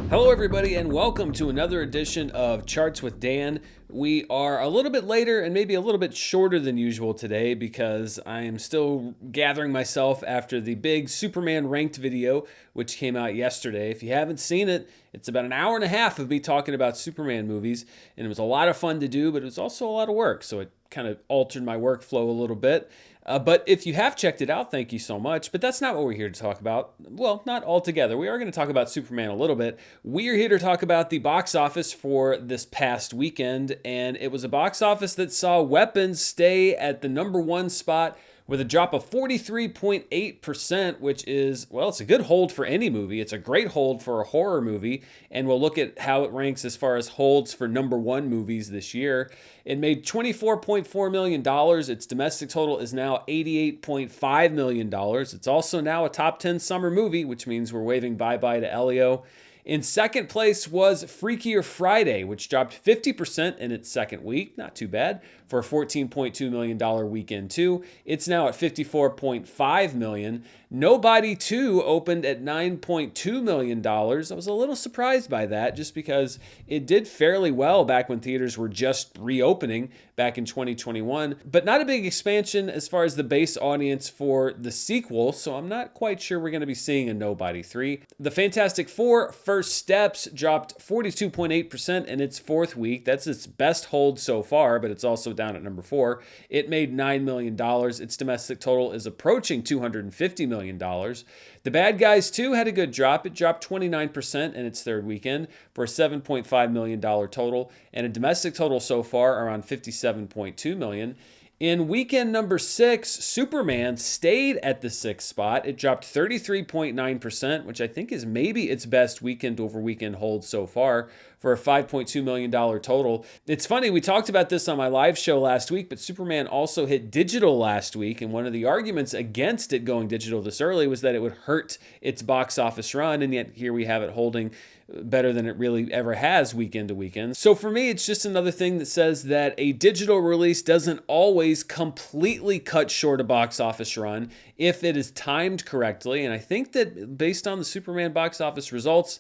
Hello, everybody, and welcome to another edition of Charts with Dan. We are a little bit later and maybe a little bit shorter than usual today because I am still gathering myself after the big Superman ranked video, which came out yesterday. If you haven't seen it, it's about an hour and a half of me talking about Superman movies, and it was a lot of fun to do, but it was also a lot of work, so it kind of altered my workflow a little bit. But if you have checked it out, thank you so much. But that's not what we're here to talk about. Well, not altogether. We are going to talk about Superman a little bit. We are here to talk about the box office for this past weekend. And it was a box office that saw Weapons stay at the number one spot with a drop of 43.8%, which is, well, it's a good hold for any movie. It's a great hold for a horror movie, and we'll look at how it ranks as far as holds for number one movies this year. It made $24.4 million. Its domestic total is now $88.5 million. It's also now a top 10 summer movie, which means we're waving bye-bye to Elio. In second place was Freakier Friday, which dropped 50% in its second week. Not too bad for a $14.2 million weekend, too. It's now at $54.5 million. Nobody 2 opened at $9.2 million. I was a little surprised by that just because it did fairly well back when theaters were just reopening back in 2021, but not a big expansion as far as the base audience for the sequel, so I'm not quite sure we're going to be seeing a Nobody 3. The Fantastic Four First Steps dropped 42.8% in its fourth week. That's its best hold so far, but it's also down at number 4. It made $9 million. Its domestic total is approaching $250 million. The Bad Guys 2 had a good drop. It dropped 29% in its third weekend for a $7.5 million total, and a domestic total so far around $57.2 million. In weekend number 6, Superman stayed at the 6th spot. It dropped 33.9%, which I think is maybe its best weekend over weekend hold so far for a $5.2 million total. It's funny, we talked about this on my live show last week, but Superman also hit digital last week, and one of the arguments against it going digital this early was that it would hurt its box office run, and yet here we have it holding better than it really ever has weekend to weekend. So for me, it's just another thing that says that a digital release doesn't always completely cut short a box office run if it is timed correctly. And I think that based on the Superman box office results,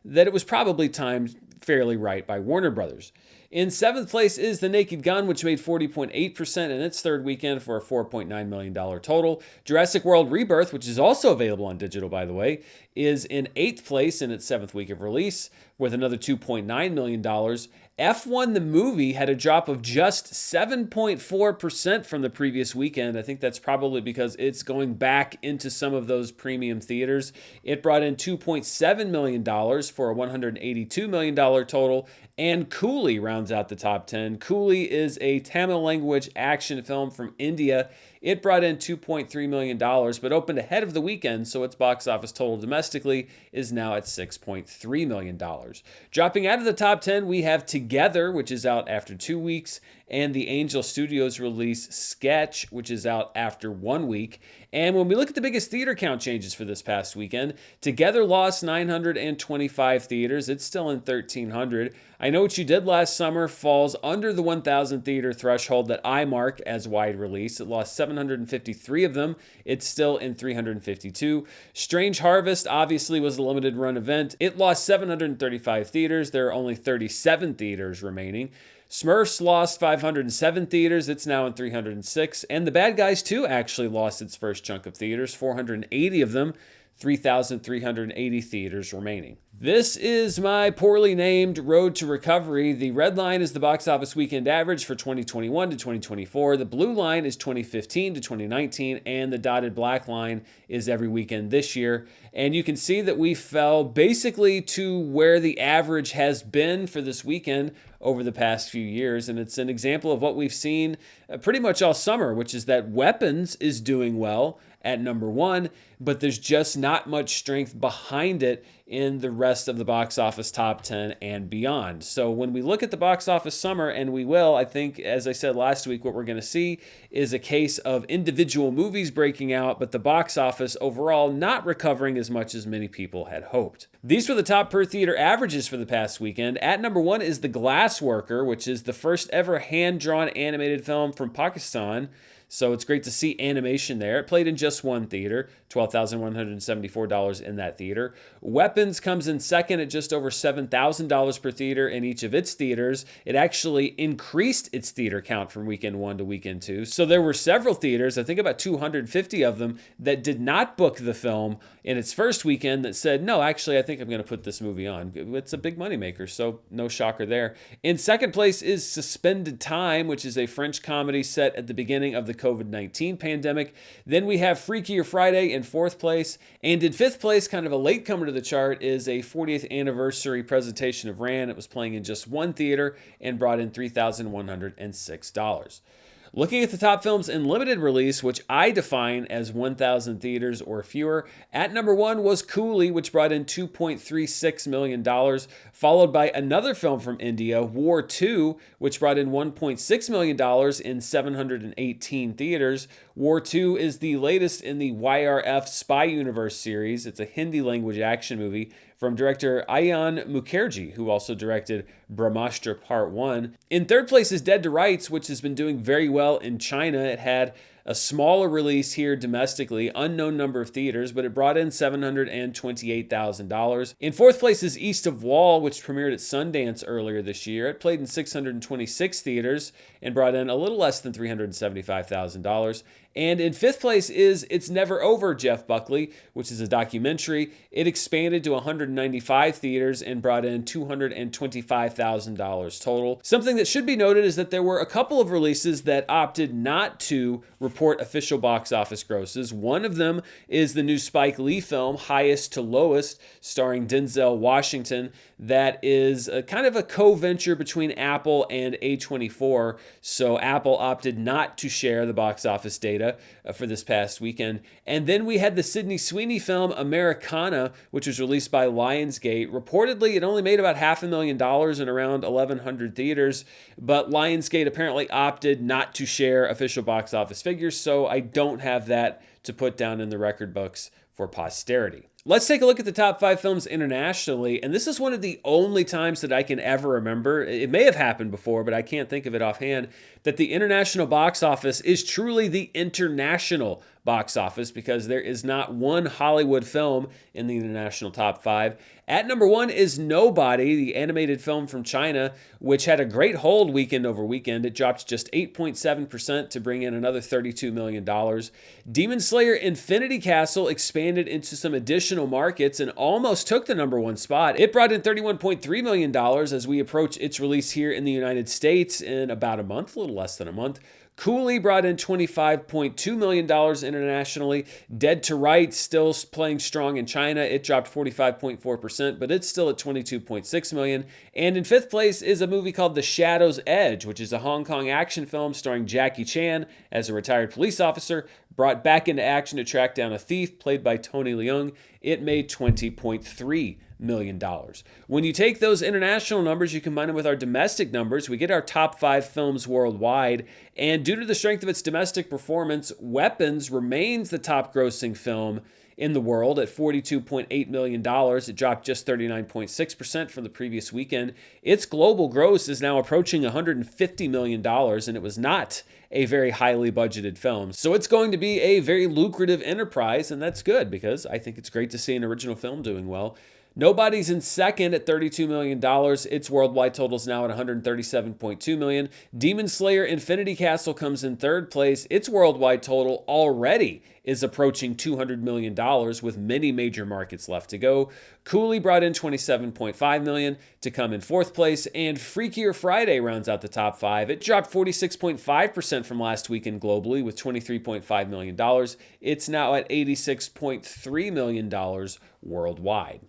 that it was probably timed fairly right by Warner Brothers. In 7th place is The Naked Gun, which made 40.8% in its third weekend for a $4.9 million total. Jurassic World Rebirth, which is also available on digital, by the way, is in 8th place in its 7th week of release with another $2.9 million. F1 the movie had a drop of just 7.4% from the previous weekend. I think that's probably because it's going back into some of those premium theaters. It brought in $2.7 million for a $182 million total. And Coolie rounds out the top 10. Coolie is a Tamil language action film from India. It brought in $2.3 million, but opened ahead of the weekend, so its box office total domestically is now at $6.3 million. Dropping out of the top 10, we have Together, which is out after 2 weeks, and the Angel Studios release Sketch, which is out after 1 week. And when we look at the biggest theater count changes for this past weekend, Together lost 925 theaters. It's still in 1,300. I Know What You Did Last Summer falls under the 1,000 theater threshold that I mark as wide release. It lost 753 of them. It's still in 352. Strange Harvest obviously was a limited run event. It lost 735 theaters. There are only 37 theaters remaining. Smurfs lost 507 theaters. It's now in 306. And The Bad Guys 2 actually lost its first chunk of theaters, 480 of them, 3,380 theaters remaining. This is my poorly named road to recovery. The red line is the box office weekend average for 2021 to 2024. The blue line is 2015 to 2019, and the dotted black line is every weekend this year. And you can see that we fell basically to where the average has been for this weekend over the past few years. And it's an example of what we've seen pretty much all summer, which is that Weapons is doing well at number 1, but there's just not much strength behind it in the rest of the box office top 10 and beyond. So when we look at the box office summer, and we will, I think, as I said last week, what we're going to see is a case of individual movies breaking out, but the box office overall not recovering as much as many people had hoped. These were the top per theater averages for the past weekend. At number 1 is The Glass Worker, which is the first ever hand-drawn animated film from Pakistan. So it's great to see animation there. It played in just one theater, $12,174 in that theater. Weapons comes in second at just over $7,000 per theater in each of its theaters. It actually increased its theater count from weekend one to weekend two. So there were several theaters, I think about 250 of them, that did not book the film in its first weekend that said, no, actually, I think I'm going to put this movie on. It's a big moneymaker, so no shocker there. In second place is Suspended Time, which is a French comedy set at the beginning of the COVID-19 pandemic. Then we have Freakier Friday in fourth place. And in fifth place, kind of a latecomer to the chart, is a 40th anniversary presentation of Ran. It was playing in just one theater and brought in $3,106. Looking at the top films in limited release, which I define as 1,000 theaters or fewer, at number one was Coolie, which brought in $2.36 million, followed by another film from India, War 2, which brought in $1.6 million in 718 theaters. War 2 is the latest in the YRF Spy Universe series. It's a Hindi language action movie from director Ayan Mukherjee, who also directed Brahmastra Part 1. In third place is Dead to Rights, which has been doing very well in China. It had a smaller release here domestically, unknown number of theaters, but it brought in $728,000. In fourth place is East of Wall, which premiered at Sundance earlier this year. It played in 626 theaters and brought in a little less than $375,000. And in fifth place is It's Never Over, Jeff Buckley, which is a documentary. It expanded to 195 theaters and brought in $225,000 total. Something that should be noted is that there were a couple of releases that opted not to report official box office grosses. One of them is the new Spike Lee film, Highest to Lowest, starring Denzel Washington. That is a kind of a co-venture between Apple and A24. So Apple opted not to share the box office data for this past weekend. And then we had the Sydney Sweeney film Americana, which was released by Lionsgate. Reportedly, it only made about $500,000 in around 1,100 theaters, but Lionsgate apparently opted not to share official box office figures, so I don't have that to put down in the record books for posterity. Let's take a look at the top 5 films internationally, and this is one of the only times that I can ever remember, it may have happened before, but I can't think of it offhand, that the international box office is truly the international box office, because there is not one Hollywood film in the international top 5. At number 1 is Nobody, the animated film from China, which had a great hold weekend over weekend. It dropped just 8.7% to bring in another $32 million. Demon Slayer Infinity Castle expanded into some additional markets and almost took the number 1 spot. It brought in $31.3 million as we approach its release here in the United States in about a month, a little less than a month. Coolie brought in $25.2 million internationally. Dead to Rights still playing strong in China. It dropped 45.4%, but it's still at $22.6 million. And in fifth place is a movie called The Shadow's Edge, which is a Hong Kong action film starring Jackie Chan as a retired police officer brought back into action to track down a thief played by Tony Leung. It made $20.3 million. When you take those international numbers, you combine them with our domestic numbers, we get our top 5 films worldwide. And due to the strength of its domestic performance, Weapons remains the top grossing film in the world at $42.8 million. It dropped just 39.6% from the previous weekend. Its global gross is now approaching $150 million, and it was not a very highly budgeted film. So it's going to be a very lucrative enterprise, and that's good because I think it's great to see an original film doing well. Nobody's in second at $32 million. Its worldwide total is now at $137.2 million. Demon Slayer Infinity Castle comes in third place. Its worldwide total already is approaching $200 million with many major markets left to go. Coolie brought in $27.5 million to come in fourth place, and Freakier Friday rounds out the top 5. It dropped 46.5% from last weekend globally with $23.5 million. It's now at $86.3 million worldwide.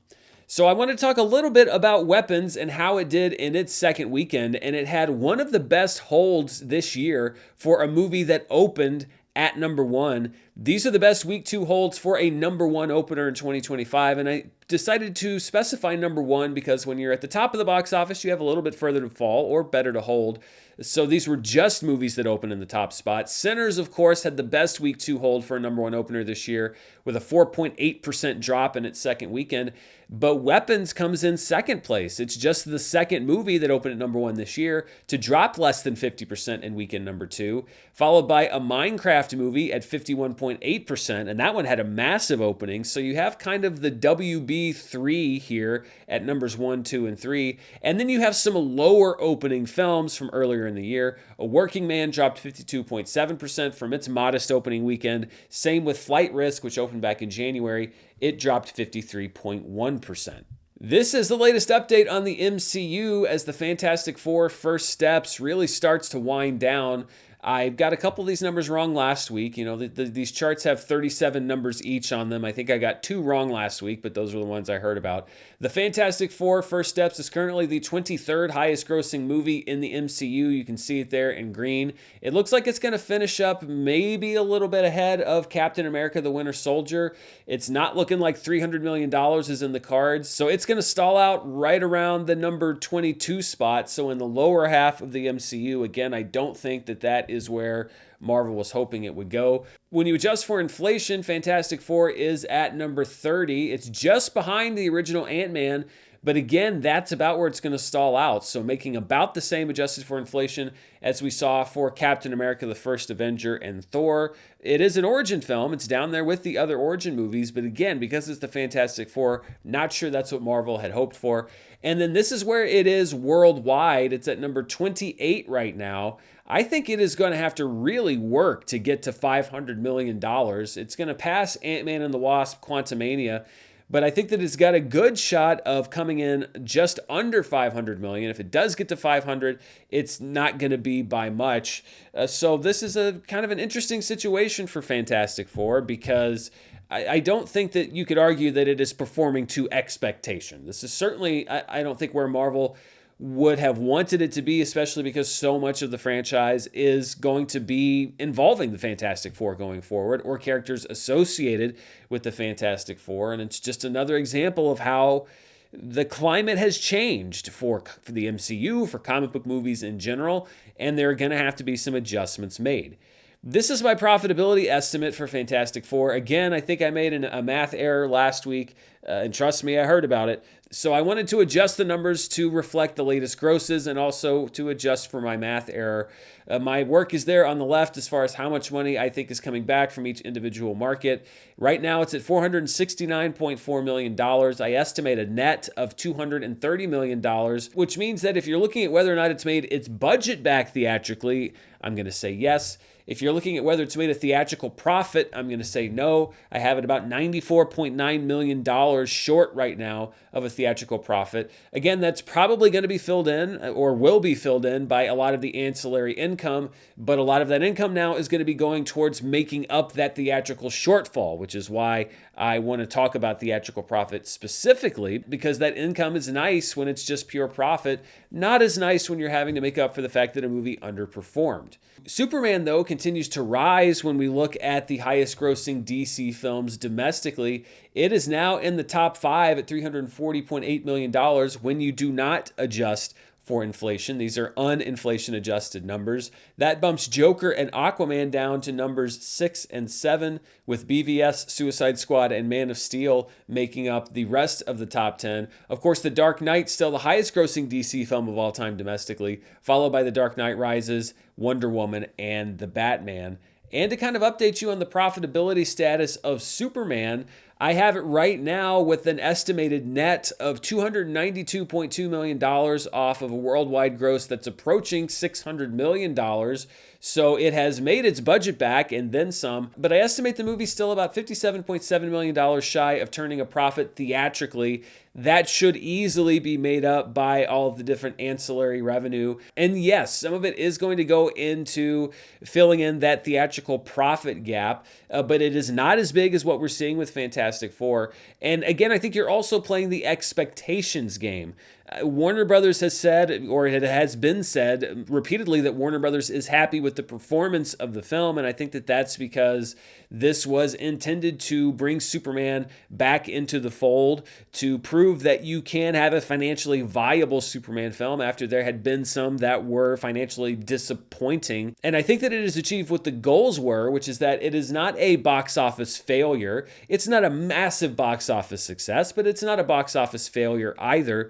So I want to talk a little bit about Weapons and how it did in its second weekend, and it had one of the best holds this year for a movie that opened at number 1. These are the best week 2 holds for a number 1 opener in 2025, and I decided to specify number 1 because when you're at the top of the box office, you have a little bit further to fall or better to hold. So these were just movies that opened in the top spot. Sinners, of course, had the best week 2 hold for a number 1 opener this year with a 4.8% drop in its second weekend. But Weapons comes in second place. It's just the second movie that opened at number 1 this year to drop less than 50% in weekend number 2, followed by a Minecraft movie at 51.8%, and that one had a massive opening. So you have kind of the WB3 here at numbers 1, 2, and 3. And then you have some lower opening films from earlier in the year. A Working Man dropped 52.7% from its modest opening weekend. Same with Flight Risk, which opened back in January. It dropped 53.1%. This is the latest update on the MCU as the Fantastic Four First Steps really starts to wind down. I got a couple of these numbers wrong last week. You know, these charts have 37 numbers each on them. I think I got 2 wrong last week, but those were the ones I heard about. The Fantastic Four First Steps is currently the 23rd highest grossing movie in the MCU. You can see it there in green. It looks like it's going to finish up maybe a little bit ahead of Captain America the Winter Soldier. It's not looking like $300 million is in the cards, so it's going to stall out right around the number 22 spot, so in the lower half of the MCU. Again, I don't think that is where Marvel was hoping it would go. When you adjust for inflation, Fantastic Four is at number 30. It's just behind the original Ant-Man, but again, that's about where it's going to stall out. So making about the same adjusted for inflation as we saw for Captain America, the First Avenger, and Thor. It is an origin film. It's down there with the other origin movies, but again, because it's the Fantastic Four, not sure that's what Marvel had hoped for. And then this is where it is worldwide. It's at number 28 right now. I think it is going to have to really work to get to $500 million. It's going to pass Ant-Man and the Wasp: Quantumania, but I think that it's got a good shot of coming in just under $500 million. If it does get to 500, it's not going to be by much. So this is a kind of an interesting situation for Fantastic Four because I don't think that you could argue that it is performing to expectation. This is certainly, I don't think where Marvel would have wanted it to be, especially because so much of the franchise is going to be involving the Fantastic Four going forward or characters associated with the Fantastic Four. And it's just another example of how the climate has changed for the MCU, for comic book movies in general, and there are going to have to be some adjustments made. This is my profitability estimate for Fantastic Four. Again, I think I made a math error last week, and trust me, I heard about it. So I wanted to adjust the numbers to reflect the latest grosses and also to adjust for my math error. My work is there on the left as far as how much money I think is coming back from each individual market. Right now, it's at $469.4 million. I estimate a net of $230 million, which means that if you're looking at whether or not it's made its budget back theatrically, I'm going to say yes. If you're looking at whether it's made a theatrical profit, I'm going to say no. I have it about $94.9 million short right now of a theatrical profit. Again, that's probably going to be filled in or will be filled in by a lot of the ancillary income, but a lot of that income now is going to be going towards making up that theatrical shortfall, which is why I want to talk about theatrical profit specifically, because that income is nice when it's just pure profit, not as nice when you're having to make up for the fact that a movie underperformed. Superman, though, continues to rise when we look at the highest grossing DC films domestically. It is now in the top 5 at $340.8 million when you do not adjust for inflation. These are uninflation adjusted numbers. That bumps Joker and Aquaman down to numbers 6 and 7, with BVS, Suicide Squad, and Man of Steel making up the rest of the top 10. Of course, The Dark Knight, still the highest grossing DC film of all time domestically, followed by The Dark Knight Rises, Wonder Woman, and The Batman. And to kind of update you on the profitability status of Superman, I have it right now with an estimated net of $292.2 million off of a worldwide gross that's approaching $600 million. So it has made its budget back and then some, but I estimate the movie's still about $57.7 million shy of turning a profit theatrically. That should easily be made up by all of the different ancillary revenue. And yes, some of it is going to go into filling in that theatrical profit gap, but it is not as big as what we're seeing with Fantastic Fantastic Four. And again, I think you're also playing the expectations game. Warner Brothers has said, or it has been said repeatedly, that Warner Brothers is happy with the performance of the film, and I think that that's because this was intended to bring Superman back into the fold, to prove that you can have a financially viable Superman film after there had been some that were financially disappointing. And I think that it has achieved what the goals were, which is that it is not a box office failure. It's not a massive box office success, but it's not a box office failure either.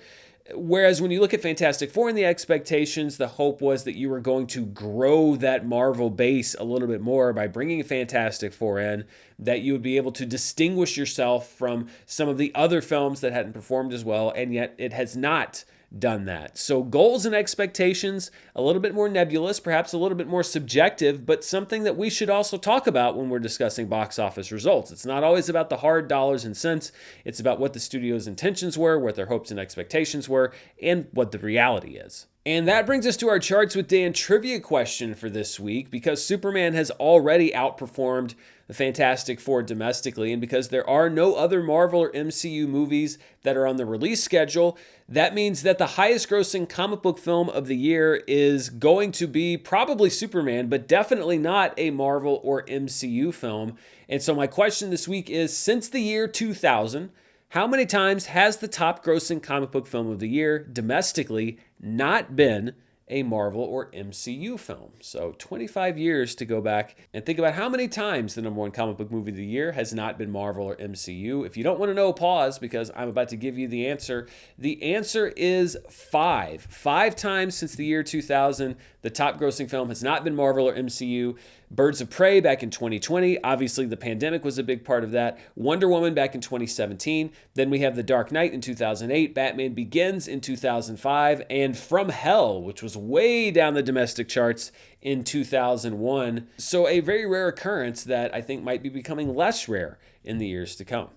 Whereas when you look at Fantastic Four and the expectations, the hope was that you were going to grow that Marvel base a little bit more by bringing Fantastic Four in, that you would be able to distinguish yourself from some of the other films that hadn't performed as well, and yet it has not done that. So goals and expectations, a little bit more nebulous, perhaps a little bit more subjective, but something that we should also talk about when we're discussing box office results. It's not always about the hard dollars and cents. It's about what the studio's intentions were, what their hopes and expectations were, and what the reality is. And that brings us to our Charts with Dan trivia question for this week. Because Superman has already outperformed the Fantastic Four domestically, and because there are no other Marvel or MCU movies that are on the release schedule, that means that the highest grossing comic book film of the year is going to be probably Superman, but definitely not a Marvel or MCU film. And so my question this week is, since the year 2000, how many times has the top grossing comic book film of the year domestically not been a Marvel or MCU film? So 25 years to go back and think about how many times the number one comic book movie of the year has not been Marvel or MCU. If you don't want to know, pause, because I'm about to give you the answer. The answer is 5. 5 times since the year 2000, the top grossing film has not been Marvel or MCU. Birds of Prey back in 2020. Obviously, the pandemic was a big part of that. Wonder Woman back in 2017. Then we have The Dark Knight in 2008. Batman Begins in 2005. And From Hell, which was way down the domestic charts in 2001. So a very rare occurrence that I think might be becoming less rare in the years to come.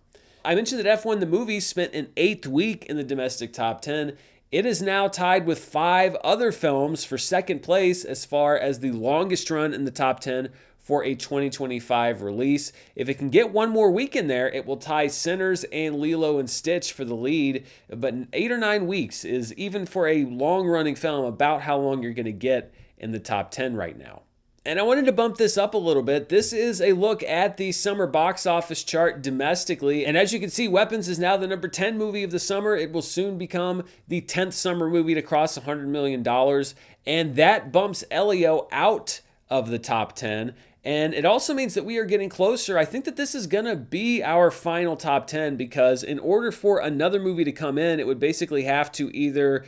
I mentioned that F1 the movie spent an 8th week in the domestic top 10. It is now tied with 5 other films for second place as far as the longest run in the top 10 for a 2025 release. If it can get one more week in there, it will tie Sinners and Lilo and Stitch for the lead. But 8 or 9 weeks is, even for a long-running film, about how long you're going to get in the top 10 right now. And I wanted to bump this up a little bit. This is a look at the summer box office chart domestically. And as you can see, Weapons is now the number 10 movie of the summer. It will soon become the 10th summer movie to cross $100 million. And that bumps Elio out of the top 10. And it also means that we are getting closer. I think that this is going to be our final top 10, because in order for another movie to come in, it would basically have to either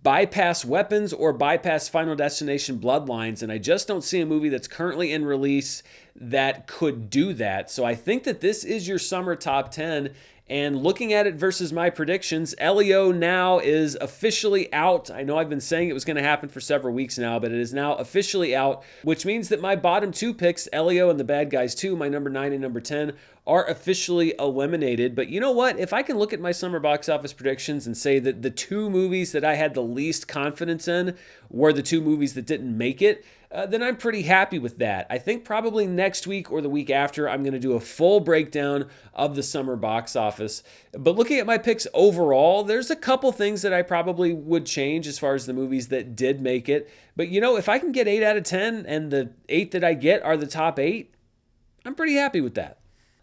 bypass Weapons or bypass Final Destination Bloodlines, and I just don't see a movie that's currently in release that could do that. So I think that this is your summer top 10, and looking at it versus my predictions, Elio now is officially out. I know I've been saying it was going to happen for several weeks now, but it is now officially out, which means that my bottom 2 picks, Elio and The Bad Guys 2, my number 9 and number 10, are officially eliminated. But you know what? If I can look at my summer box office predictions and say that the 2 movies that I had the least confidence in were the 2 movies that didn't make it, then I'm pretty happy with that. I think probably next week or the week after, I'm going to do a full breakdown of the summer box office. But looking at my picks overall, there's a couple things that I probably would change as far as the movies that did make it. But you know, if I can get 8 out of 10 and the 8 that I get are the top 8, I'm pretty happy with that.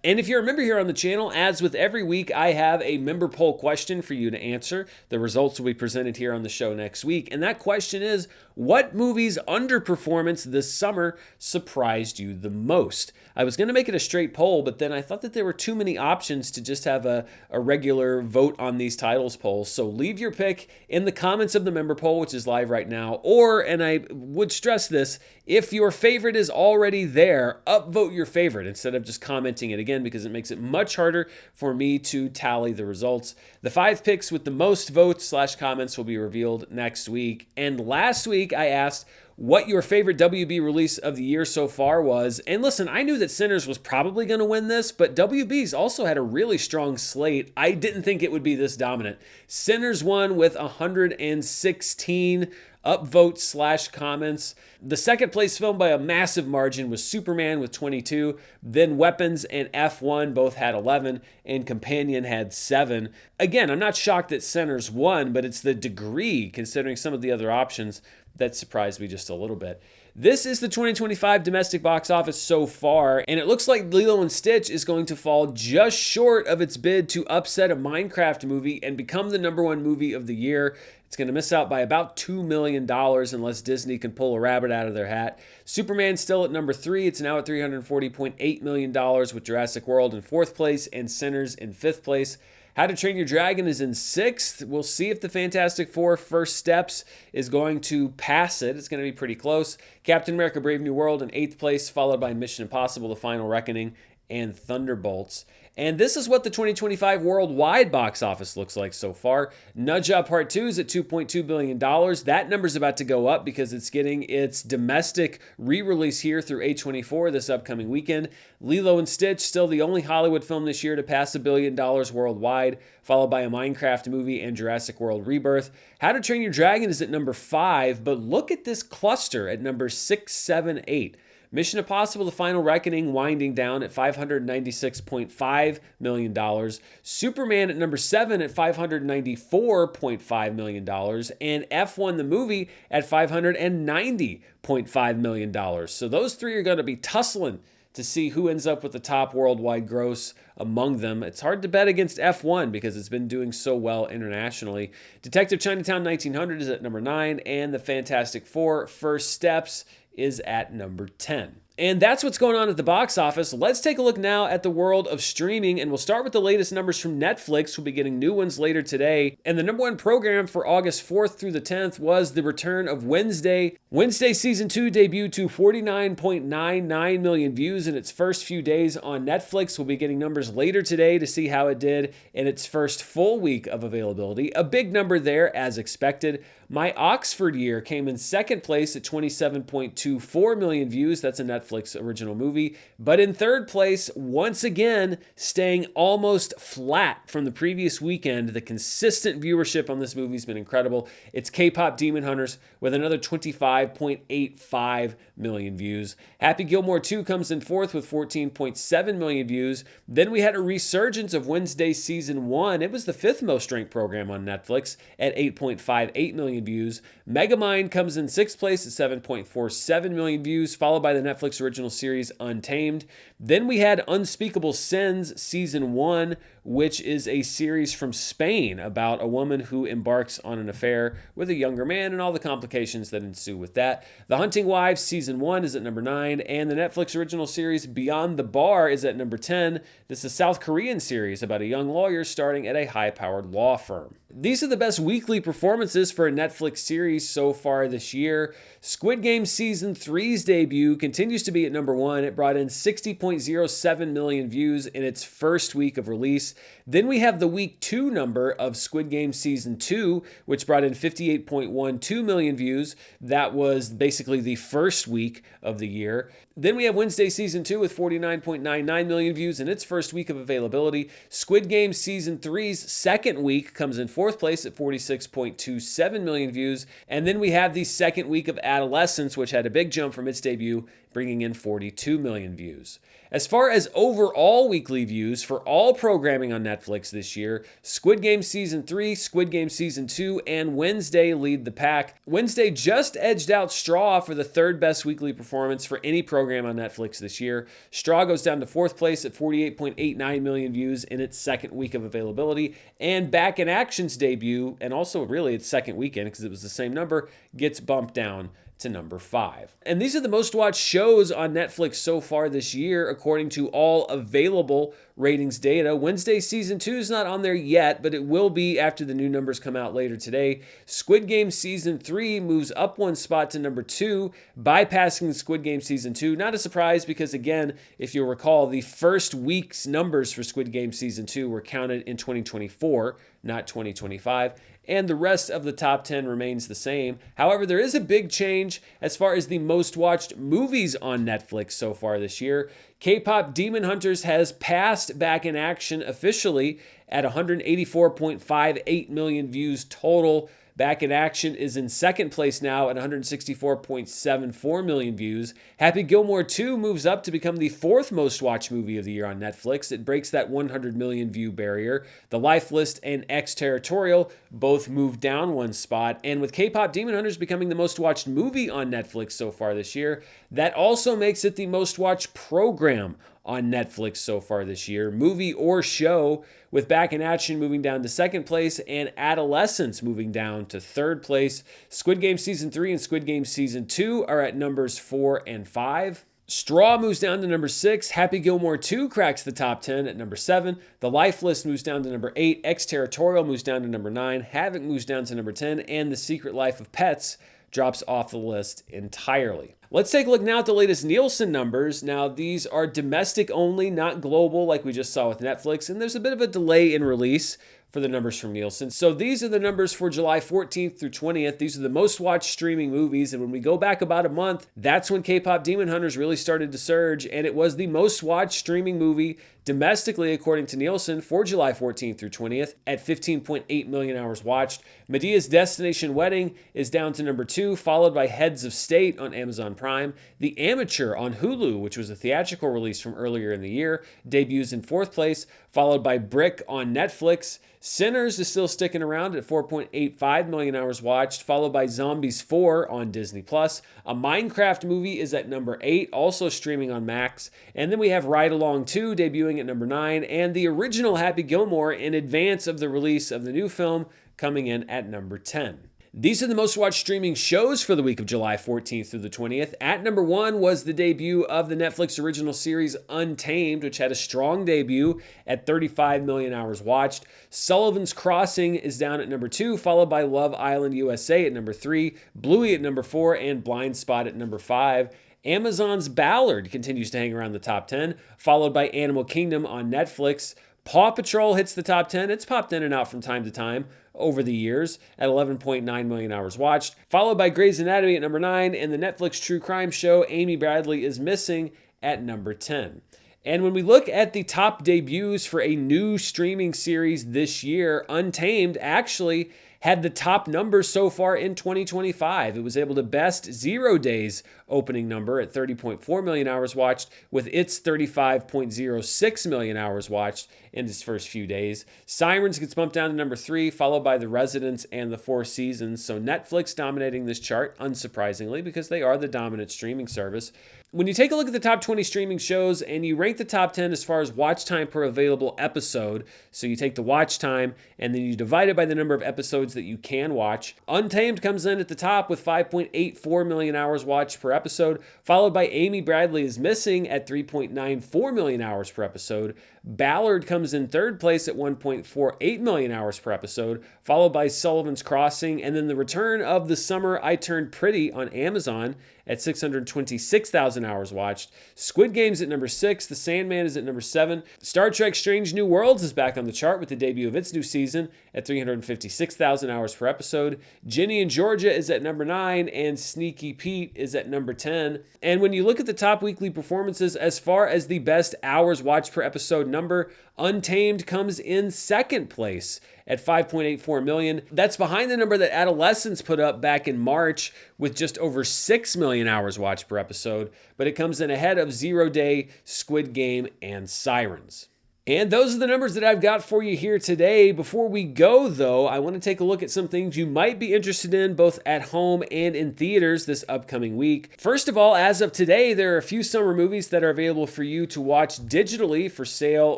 And if you're a member here on the channel, as with every week, I have a member poll question for you to answer. The results will be presented here on the show next week. And that question is, what movie's underperformance this summer surprised you the most? I was going to make it a straight poll, but then I thought that there were too many options to just have a regular vote on these titles polls. So leave your pick in the comments of the member poll, which is live right now. Or, and I would stress this, if your favorite is already there, upvote your favorite instead of just commenting it again, because it makes it much harder for me to tally the results. The 5 picks with the most votes / comments will be revealed next week. And last week I asked, what your favorite WB release of the year so far was. And listen, I knew that Sinners was probably going to win this, but WB's also had a really strong slate. I didn't think it would be this dominant. Sinners won with 116 upvotes / comments. The second place film by a massive margin was Superman with 22. Then Weapons and F1 both had 11, and Companion had 7. Again, I'm not shocked that Sinners won, but it's the degree, considering some of the other options, that surprised me just a little bit. This is the 2025 domestic box office so far, and it looks like Lilo and Stitch is going to fall just short of its bid to upset a Minecraft movie and become the #1 movie of the year. It's going to miss out by about $2 million unless Disney can pull a rabbit out of their hat. Superman's still at number 3. It's now at $340.8 million, with Jurassic World in 4th place and Sinners in 5th place. How to Train Your Dragon is in 6th. We'll see if the Fantastic Four First Steps is going to pass it. It's going to be pretty close. Captain America Brave New World in 8th place, followed by Mission Impossible The Final Reckoning and Thunderbolts. And this is what the 2025 worldwide box office looks like so far. Nudge Job Part 2 is at $2.2 billion. That number's about to go up because it's getting its domestic re-release here through A24 this upcoming weekend. Lilo and Stitch, still the only Hollywood film this year to pass $1 billion worldwide, followed by a Minecraft movie and Jurassic World Rebirth. How to Train Your Dragon is at number 5, but look at this cluster at number 6, 7, 8. Mission Impossible The Final Reckoning winding down at $596.5 million. Superman at number 7 at $594.5 million. And F1 the movie at $590.5 million. So those three are going to be tussling to see who ends up with the top worldwide gross among them. It's hard to bet against F1 because it's been doing so well internationally. Detective Chinatown 1900 is at number 9, and The Fantastic Four First Steps is at number 10. And that's what's going on at the box office. Let's take a look now at the world of streaming, and we'll start with the latest numbers from Netflix. We'll be getting new ones later today. And the #1 program for August 4th through the 10th was the return of Wednesday. Wednesday Season 2 debuted to 49.99 million views in its first few days on Netflix. We'll be getting numbers later today to see how it did in its first full week of availability. A big number there, as expected. My Oxford Year came in 2nd place at 27.24 million views. That's a Netflix original movie. But in 3rd place, once again, staying almost flat from the previous weekend. The consistent viewership on this movie has been incredible. It's K-Pop Demon Hunters with another 25.85 million views. Happy Gilmore 2 comes in 4th with 14.7 million views. Then we had a resurgence of Wednesday Season 1. It was the 5th most ranked program on Netflix at 8.58 million views. Megamind comes in 6th place at 7.47 million views, followed by the Netflix original series Untamed. Then we had Unspeakable Sins Season 1, which is a series from Spain about a woman who embarks on an affair with a younger man and all the complications that ensue with that. The Hunting Wives Season 1 is at number 9, and the Netflix original series Beyond the Bar is at number 10. This is a South Korean series about a young lawyer starting at a high-powered law firm. These are the best weekly performances for a Netflix series so far this year. Squid Game Season 3's debut continues to be at number 1. It brought in 60.07 million views in its first week of release. Then we have the week 2 number of Squid Game Season 2, which brought in 58.12 million views. That was basically the first week of the year. Then we have Wednesday Season 2 with 49.99 million views in its first week of availability. Squid Game Season 3's second week comes in 4th place at 46.27 million views. And then we have the second week of Adolescence, which had a big jump from its debut, bringing in 42 million views. As far as overall weekly views for all programming on Netflix this year, Squid Game Season 3, Squid Game Season 2, and Wednesday lead the pack. Wednesday just edged out Straw for the 3rd best weekly performance for any program on Netflix this year. Straw goes down to 4th place at 48.89 million views in its second week of availability. And Back in Action's debut, and also really its second weekend because it was the same number, gets bumped down to number 5. And these are the most watched shows on Netflix so far this year, according to all available ratings data. Wednesday Season 2 is not on there yet, but it will be after the new numbers come out later today. Squid Game Season 3 moves up 1 spot to number 2, bypassing Squid Game Season 2. Not a surprise because, again, if you'll recall, the first week's numbers for Squid Game Season 2 were counted in 2024, not 2025. and the rest of the top 10 remains the same. However, there is a big change as far as the most watched movies on Netflix so far this year. K-pop Demon Hunters has passed Back in Action officially at 184.58 million views total. Back in Action is in second place now at 164.74 million views. Happy Gilmore 2 moves up to become the fourth most watched movie of the year on Netflix. It breaks that 100 million view barrier. The Life List and Exterritorial both moved down one spot. And with K-pop Demon Hunters becoming the most watched movie on Netflix so far this year, that also makes it the most watched program on Netflix so far this year, movie or show, with Back in Action moving down to second place and Adolescence moving down to third place. Squid Game Season 3 and Squid Game Season 2 are at numbers 4 and 5. Straw moves down to number 6. Happy Gilmore 2 cracks the top 10 at number 7. The Life List moves down to number 8. Exterritorial moves down to number 9. Havoc moves down to number 10. And The Secret Life of Pets drops off the list entirely. Let's take a look now at the latest Nielsen numbers. Now, these are domestic only, not global like we just saw with Netflix, and there's a bit of a delay in release for the numbers from Nielsen. So these are the numbers for July 14th through 20th. These are the most watched streaming movies, and when we go back about a month, that's when K-pop Demon Hunters really started to surge, and it was the most watched streaming movie domestically, according to Nielsen, for July 14th through 20th at 15.8 million hours watched. Medea's Destination Wedding is down to number 2, followed by Heads of State on Amazon Prime. The Amateur on Hulu, which was a theatrical release from earlier in the year, debuts in 4th place, followed by Brick on Netflix. Sinners is still sticking around at 4.85 million hours watched, followed by Zombies 4 on Disney+. A Minecraft movie is at number 8, also streaming on Max. And then we have Ride Along 2 debuting at number 9, and the original Happy Gilmore in advance of the release of the new film coming in at number 10. These are the most watched streaming shows for the week of July 14th through the 20th. At number 1 was the debut of the Netflix original series Untamed, which had a strong debut at 35 million hours watched. Sullivan's Crossing is down at number 2, followed by Love Island USA at number 3, Bluey at number 4, and Blind Spot at number 5. Amazon's Ballard continues to hang around the top 10, followed by Animal Kingdom on Netflix. Paw Patrol hits the top 10. It's popped in and out from time to time over the years at 11.9 million hours watched, followed by Grey's Anatomy at number 9, and the Netflix true crime show Amy Bradley is Missing at number 10. And when we look at the top debuts for a new streaming series this year, Untamed actually had the top number so far in 2025. It was able to best 0 days opening number at 30.4 million hours watched, with its 35.06 million hours watched in its first few days. Sirens gets bumped down to number 3, followed by The Residents and The Four Seasons. So Netflix dominating this chart, unsurprisingly, because they are the dominant streaming service. When you take a look at the top 20 streaming shows and you rank the top 10 as far as watch time per available episode, so you take the watch time and then you divide it by the number of episodes that you can watch, Untamed comes in at the top with 5.84 million hours watched per episode, followed by Amy Bradley is Missing at 3.94 million hours per episode. Ballard comes in third place at 1.48 million hours per episode, followed by Sullivan's Crossing, and then The Return of the Summer I Turned Pretty on Amazon at 626,000 hours watched. Squid Game's at number 6. The Sandman is at number 7. Star Trek Strange New Worlds is back on the chart with the debut of its new season at 356,000 hours per episode. Ginny and Georgia is at number 9, and Sneaky Pete is at number 10. And when you look at the top weekly performances as far as the best hours watched per episode number, Untamed comes in second place at 5.84 million. That's behind the number that Adolescence put up back in March with just over 6 million hours watched per episode, but it comes in ahead of 0 Day, Squid Game, and Sirens. And those are the numbers that I've got for you here today. Before we go, though, I want to take a look at some things you might be interested in both at home and in theaters this upcoming week. First of all, as of today, there are a few summer movies that are available for you to watch digitally for sale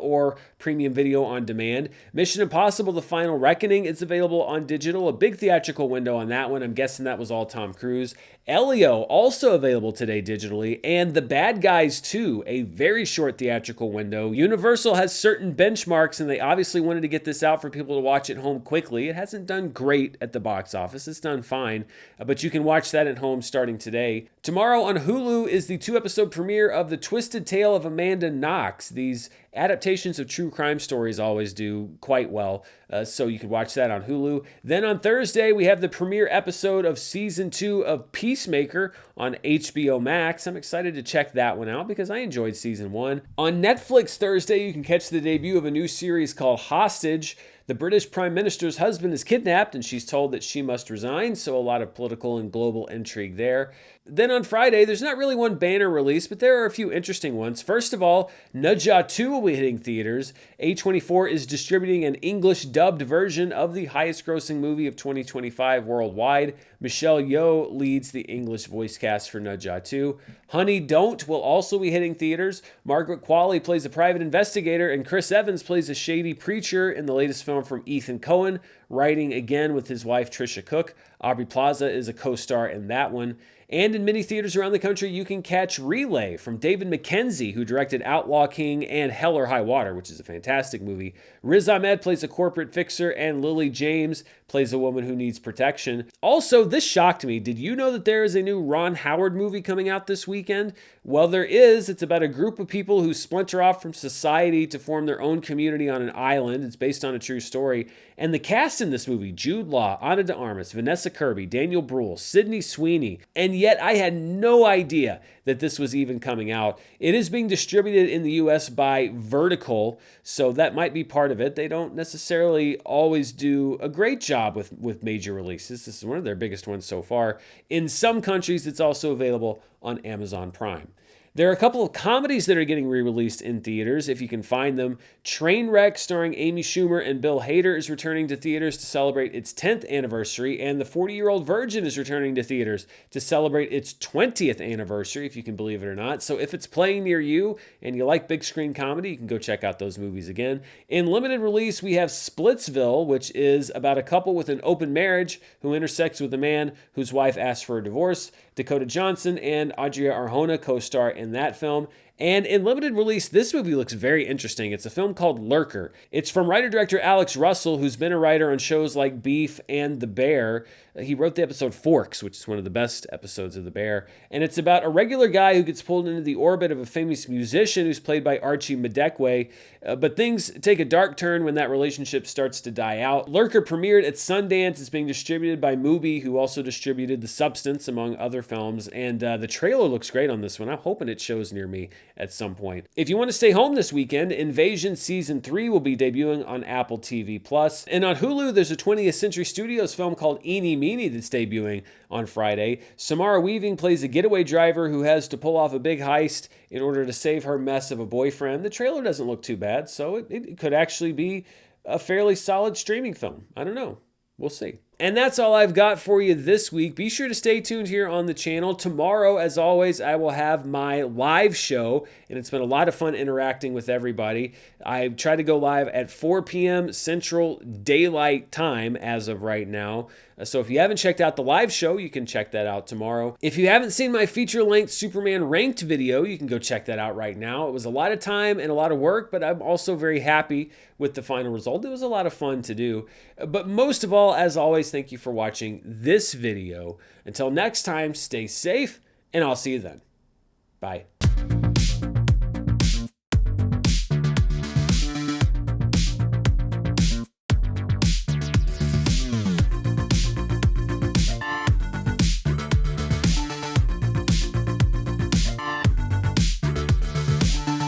or premium video on demand. Mission Impossible: The Final Reckoning is available on digital, a big theatrical window on that one. I'm guessing that was all Tom Cruise. Elio, also available today digitally, and The Bad Guys 2, a very short theatrical window. Universal has certain benchmarks, and they obviously wanted to get this out for people to watch at home quickly. It hasn't done great at the box office. It's done fine, but you can watch that at home starting today. Tomorrow on Hulu is the 2-episode premiere of The Twisted Tale of Amanda Knox. These Adaptations of true crime stories always do quite well, so you could watch that on Hulu. Then on Thursday, we have the premiere episode of season 2 of Peacemaker on HBO Max. I'm excited to check that one out because I enjoyed season 1. On Netflix Thursday, you can catch the debut of a new series called Hostage. The British Prime Minister's husband is kidnapped and she's told that she must resign, so a lot of political and global intrigue there. Then on Friday, there's not really one banner release, but there are a few interesting ones. First of all, Nudja 2 will be hitting theaters. A24 is distributing an English dubbed version of the highest grossing movie of 2025 worldwide. Michelle Yeoh leads the English voice cast for Nudja 2. Honey Don't will also be hitting theaters. Margaret Qualley plays a private investigator, and Chris Evans plays a shady preacher in the latest film from Ethan Coen, writing again with his wife Trisha Cook. Aubrey Plaza is a co-star in that one. And in many theaters around the country, you can catch Relay from David Mackenzie, who directed Outlaw King and Hell or High Water, which is a fantastic movie. Riz Ahmed plays a corporate fixer, and Lily James plays a woman who needs protection. Also, this shocked me. Did you know that there is a new Ron Howard movie coming out this weekend? Well, there is. It's about a group of people who splinter off from society to form their own community on an island. It's based on a true story. And the cast in this movie, Jude Law, Ana de Armas, Vanessa Kirby, Daniel Bruhl, Sydney Sweeney, and yet I had no idea that this was even coming out. It is being distributed in the US by Vertical, so that might be part of it. They don't necessarily always do a great job with major releases. This is one of their biggest ones so far. In some countries, it's also available on Amazon Prime. There are a couple of comedies that are getting re-released in theaters, if you can find them. Trainwreck, starring Amy Schumer and Bill Hader, is returning to theaters to celebrate its 10th anniversary, and The 40-Year-Old Virgin is returning to theaters to celebrate its 20th anniversary, if you can believe it or not. So if it's playing near you and you like big screen comedy, you can go check out those movies again. In limited release, we have Splitsville, which is about a couple with an open marriage who intersects with a man whose wife asks for a divorce. Dakota Johnson and Adria Arjona co-star in that film. And in limited release, this movie looks very interesting. It's a film called Lurker. It's from writer-director Alex Russell, who's been a writer on shows like Beef and The Bear. He wrote the episode Forks, which is one of the best episodes of The Bear. And it's about a regular guy who gets pulled into the orbit of a famous musician who's played by Archie Madekwe. But things take a dark turn when that relationship starts to die out. Lurker premiered at Sundance. It's being distributed by Mubi, who also distributed The Substance, among other films. And the trailer looks great on this one. I'm hoping it shows near me at some point. If you want to stay home this weekend, Invasion Season 3 will be debuting on Apple TV+. And on Hulu, there's a 20th Century Studios film called Eenie Meenie that's debuting on Friday. Samara Weaving plays a getaway driver who has to pull off a big heist in order to save her mess of a boyfriend. The trailer doesn't look too bad, so it could actually be a fairly solid streaming film. I don't know. We'll see. And that's all I've got for you this week. Be sure to stay tuned here on the channel. Tomorrow, as always, I will have my live show, and it's been a lot of fun interacting with everybody. I try to go live at 4 p.m. Central Daylight Time as of right now. So if you haven't checked out the live show, you can check that out tomorrow. If you haven't seen my feature-length Superman ranked video, you can go check that out right now. It was a lot of time and a lot of work, but I'm also very happy with the final result. It was a lot of fun to do. But most of all, as always, thank you for watching this video. Until next time, stay safe, and I'll see you then. Bye.